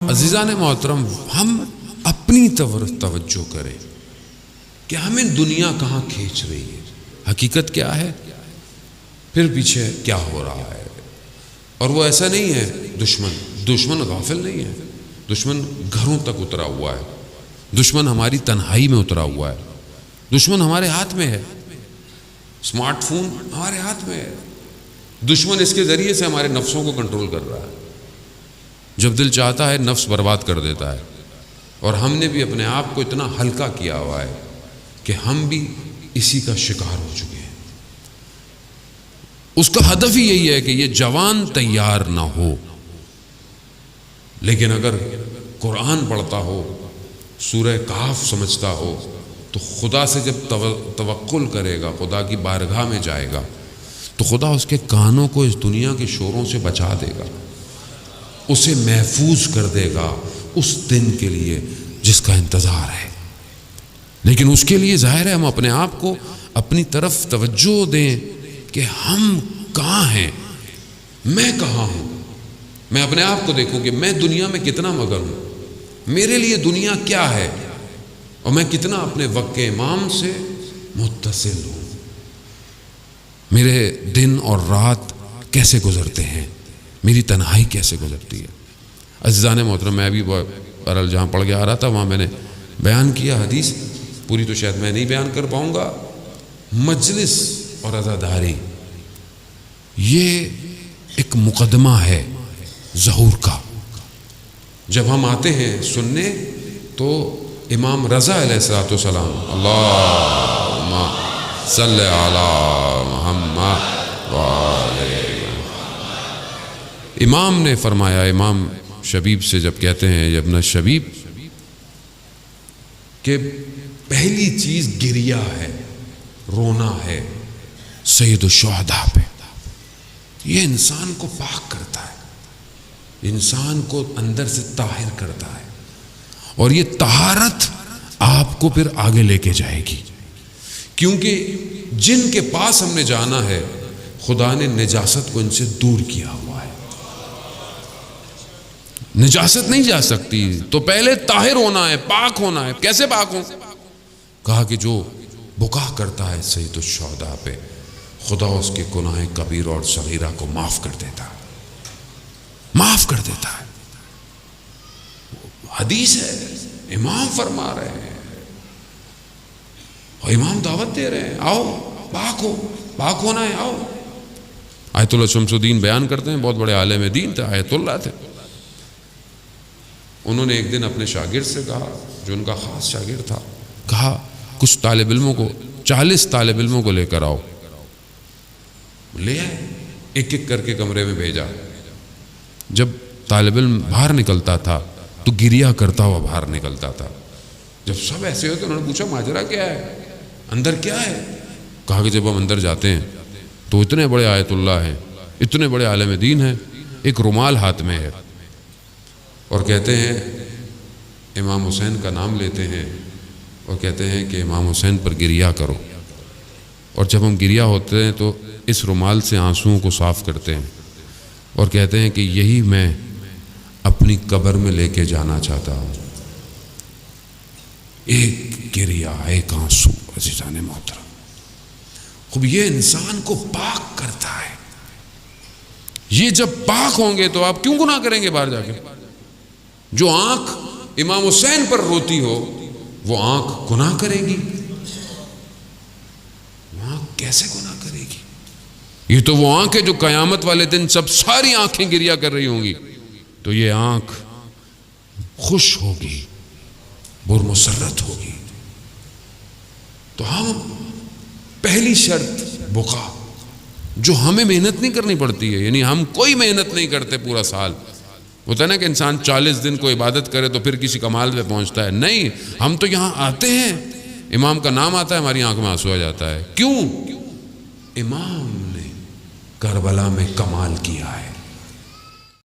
عزیزان محترم ہم اپنی توجہ کریں کہ ہمیں دنیا کہاں کھینچ رہی ہے، حقیقت کیا ہے، پھر پیچھے کیا ہو رہا ہے۔ اور وہ ایسا نہیں ہے دشمن غافل نہیں ہے، دشمن گھروں تک اترا ہوا ہے، دشمن ہماری تنہائی میں اترا ہوا ہے، دشمن ہمارے ہاتھ میں ہے، اسمارٹ فون ہمارے ہاتھ میں ہے، دشمن اس کے ذریعے سے ہمارے نفسوں کو کنٹرول کر رہا ہے، جب دل چاہتا ہے نفس برباد کر دیتا ہے۔ اور ہم نے بھی اپنے آپ کو اتنا ہلکا کیا ہوا ہے کہ ہم بھی اسی کا شکار ہو چکے ہیں۔ اس کا ہدف ہی یہی ہے کہ یہ جوان تیار نہ ہو، لیکن اگر قرآن پڑھتا ہو، سورہ کہف سمجھتا ہو، تو خدا سے جب توکل کرے گا، خدا کی بارگاہ میں جائے گا، تو خدا اس کے کانوں کو اس دنیا کے شوروں سے بچا دے گا، اسے محفوظ کر دے گا اس دن کے لیے جس کا انتظار ہے۔ لیکن اس کے لیے ظاہر ہے ہم اپنے آپ کو اپنی طرف توجہ دیں کہ ہم کہاں ہیں، میں کہاں ہوں، میں اپنے آپ کو دیکھوں کہ میں دنیا میں کتنا مگن ہوں، میرے لیے دنیا کیا ہے، اور میں کتنا اپنے وقت کے امام سے متصل ہوں، میرے دن اور رات کیسے گزرتے ہیں، میری تنہائی کیسے گزرتی ہے۔ عزیزان محترم میں ابھی بہرحال جہاں پڑھ کے آ رہا تھا وہاں میں نے بیان کیا حدیث، پوری تو شاید میں نہیں بیان کر پاؤں گا۔ مجلس اور عزاداری یہ ایک مقدمہ ہے ظہور کا۔ جب ہم آتے ہیں سننے تو امام رضا علیہ السلام اللہم صلی علی محمد امام نے فرمایا، امام شبیب سے جب کہتے ہیں ابن شبیب کہ پہلی چیز گریہ ہے، رونا ہے سید الشہداء پہ، یہ انسان کو پاک کرتا ہے، انسان کو اندر سے طاہر کرتا ہے، اور یہ طہارت آپ کو پھر آگے لے کے جائے گی، کیونکہ جن کے پاس ہم نے جانا ہے خدا نے نجاست کو ان سے دور کیا ہوا ہے۔ نجاست نہیں جا سکتی، تو پہلے طاہر ہونا ہے، پاک ہونا ہے۔ کیسے پاک ہوں؟ کہا کہ جو بکا کرتا ہے سید الشہداء پہ، خدا اس کے گناہ کبیر اور صغیرہ کو معاف کر دیتا ہے، معاف کر دیتا ہے۔ حدیث ہے، امام فرما رہے ہیں اور امام دعوت دے رہے ہیں، آؤ پاک ہو، پاک ہونا ہے، آؤ۔ آیت اللہ شمس الدین بیان کرتے ہیں، بہت بڑے عالم دین تھے، آیت اللہ تھے۔ انہوں نے ایک دن اپنے شاگرد سے کہا، جو ان کا خاص شاگرد تھا، کہا کچھ طالب علموں کو، 40 طالب علموں کو لے کر آؤ۔ لے آئے، ایک ایک کر کے کمرے میں بھیجا۔ جب طالب علم باہر نکلتا تھا تو گریہ کرتا ہوا باہر نکلتا تھا۔ جب سب ایسے ہوتے انہوں نے پوچھا ماجرا کیا ہے، اندر کیا ہے؟ کہا کہ جب ہم اندر جاتے ہیں تو اتنے بڑے آیت اللہ ہیں، اتنے بڑے عالم دین ہیں، ایک رومال ہاتھ میں ہے، اور کہتے ہیں امام حسین کا نام لیتے ہیں اور کہتے ہیں کہ امام حسین پر گریہ کرو، اور جب ہم گریہ ہوتے ہیں تو اس رومال سے آنسوؤں کو صاف کرتے ہیں اور کہتے ہیں کہ یہی میں اپنی قبر میں لے کے جانا چاہتا ہوں۔ ایک گریہ، ایک آنسو، عزیزان محترم، خوب یہ انسان کو پاک کرتا ہے۔ یہ جب پاک ہوں گے تو آپ کیوں گناہ کریں گے باہر جا کے؟ جو آنکھ امام حسین پر روتی ہو وہ آنکھ گناہ کرے گی؟ وہ آنکھ کیسے گناہ کرے گی؟ یہ تو وہ آنکھ ہے جو قیامت والے دن سب ساری آنکھیں گریہ کر رہی ہوں گی، تو یہ آنکھ خوش ہوگی، برمسرت ہوگی۔ تو ہم پہلی شرط بقا، جو ہمیں محنت نہیں کرنی پڑتی ہے، یعنی ہم کوئی محنت نہیں کرتے پورا سال۔ ہوتا ہے نا کہ انسان 40 دن کو عبادت کرے تو پھر کسی کمال پہ پہنچتا ہے، نہیں، ہم تو یہاں آتے ہیں، امام کا نام آتا ہے، ہماری آنکھ میں آنسو آ جاتا ہے۔ کیوں؟ امام نے کربلا میں کمال کیا ہے۔